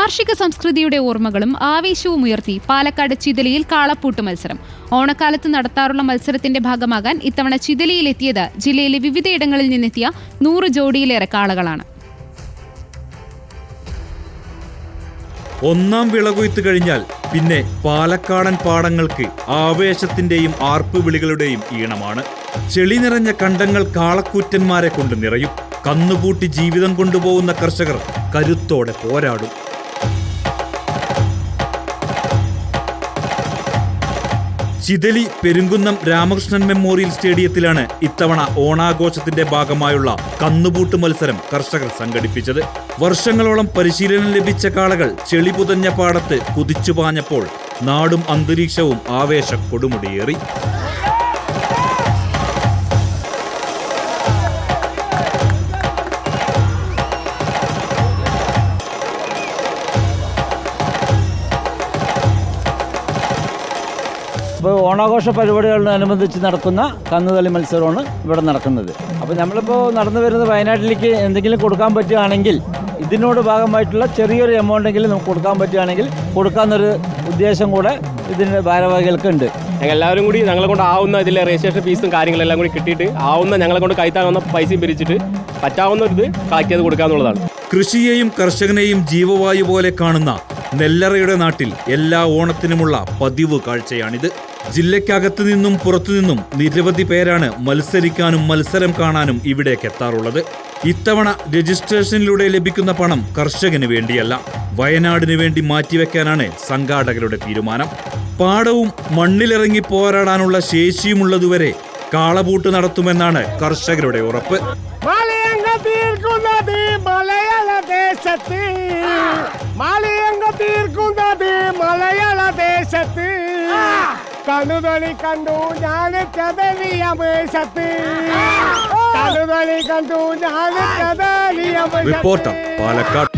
കാർഷിക സംസ്കൃതിയുടെ ഓർമ്മകളും ആവേശവും ഉയർത്തി പാലക്കാട് ചിതലിയിൽ കാളപ്പൂട്ട് മത്സരം. ഓണക്കാലത്ത് നടത്താറുള്ള മത്സരത്തിന്റെ ഭാഗമാകാൻ ഇത്തവണ ചിതലിയിലെത്തിയത് ജില്ലയിലെ വിവിധയിടങ്ങളിൽ നിന്നെത്തിയ 100 ജോഡിയിലേറെ കാളകളാണ്. ഒന്നാം വിളകൊയ്ത്ത് കഴിഞ്ഞാൽ പിന്നെ പാലക്കാടൻ പാടങ്ങൾക്ക് ആവേശത്തിന്റെയും ആർപ്പുവിളികളുടെയും ഈണമാണ്. ചെളി നിറഞ്ഞ കണ്ടങ്ങൾ കാളക്കൂറ്റന്മാരെ കൊണ്ട് നിറയും. കന്നുപൂട്ടി ജീവിതം കൊണ്ടുപോകുന്ന കർഷകർ കരുത്തോടെ പോരാടും. ചിതലി പെരുങ്കുന്നം രാമകൃഷ്ണൻ മെമ്മോറിയൽ സ്റ്റേഡിയത്തിലാണ് ഇത്തവണ ഓണാഘോഷത്തിന്റെ ഭാഗമായുള്ള കന്നുപൂട്ട് മത്സരം കർഷകർ സംഘടിപ്പിച്ചത്. വർഷങ്ങളോളം പരിശീലനം ലഭിച്ച കാളകൾ ചെളി പുതഞ്ഞ പാടത്ത് കുതിച്ചുപാഞ്ഞപ്പോൾ നാടും അന്തരീക്ഷവും ആവേശ കൊടുമുടിയേറി. ഇപ്പോൾ ഓണാഘോഷ പരിപാടികളോടനുബന്ധിച്ച് നടക്കുന്ന കന്നുകളി മത്സരമാണ് ഇവിടെ നടക്കുന്നത്. അപ്പോൾ നമ്മളിപ്പോൾ നടന്നു വരുന്നത് വയനാട്ടിലേക്ക് എന്തെങ്കിലും കൊടുക്കാൻ പറ്റുകയാണെങ്കിൽ, ഇതിനോട് ഭാഗമായിട്ടുള്ള ചെറിയൊരു എമൗണ്ടെങ്കിലും നമുക്ക് കൊടുക്കാൻ പറ്റുകയാണെങ്കിൽ കൊടുക്കാമെന്നൊരു ഉദ്ദേശം കൂടെ ഇതിൻ്റെ ഭാരവാഹികൾക്ക് ഉണ്ട്. എല്ലാവരും കൂടി ഞങ്ങളെ കൊണ്ട് ആവുന്ന ഇതിലെ രജിസ്ട്രേഷൻ ഫീസും കാര്യങ്ങളെല്ലാം കൂടി കിട്ടിയിട്ട് ആവുന്ന ഞങ്ങളെ കൊണ്ട് കൈത്താങ്ങുന്ന പൈസയും പിരിച്ചിട്ട് പറ്റാവുന്ന ഒരു ഇത് കളക്ട് ചെയ്ത് കൊടുക്കാന്നുള്ളതാണ്. കൃഷിയെയും കർഷകനെയും ജീവവായു പോലെ കാണുന്ന നെല്ലറയുടെ നാട്ടിൽ എല്ലാ ഓണത്തിനുമുള്ള പതിവ് കാഴ്ചയാണിത്. ജില്ലയ്ക്കകത്തു നിന്നും പുറത്തുനിന്നും നിരവധി പേരാണ് മത്സരിക്കാനും മത്സരം കാണാനും ഇവിടേക്ക് എത്താറുള്ളത്. ഇത്തവണ രജിസ്ട്രേഷനിലൂടെ ലഭിക്കുന്ന പണം കർഷകന് വേണ്ടിയല്ല, വയനാടിന് വേണ്ടി മാറ്റിവെക്കാനാണ് സംഘാടകരുടെ തീരുമാനം. പാടവും മണ്ണിലിറങ്ങി പോരാടാനുള്ള ശേഷിയുമുള്ളതുവരെ കാളപൂട്ട് നടത്തുമെന്നാണ് കർഷകരുടെ ഉറപ്പ്. കന്നുകളി കണ്ടു ഞാൻ ചതലിയ മേശത്ത്, കന്നുകളി കണ്ടു ഞാൻ ചതലിയ റിപ്പോർട്ടർ പാലക്കാട്.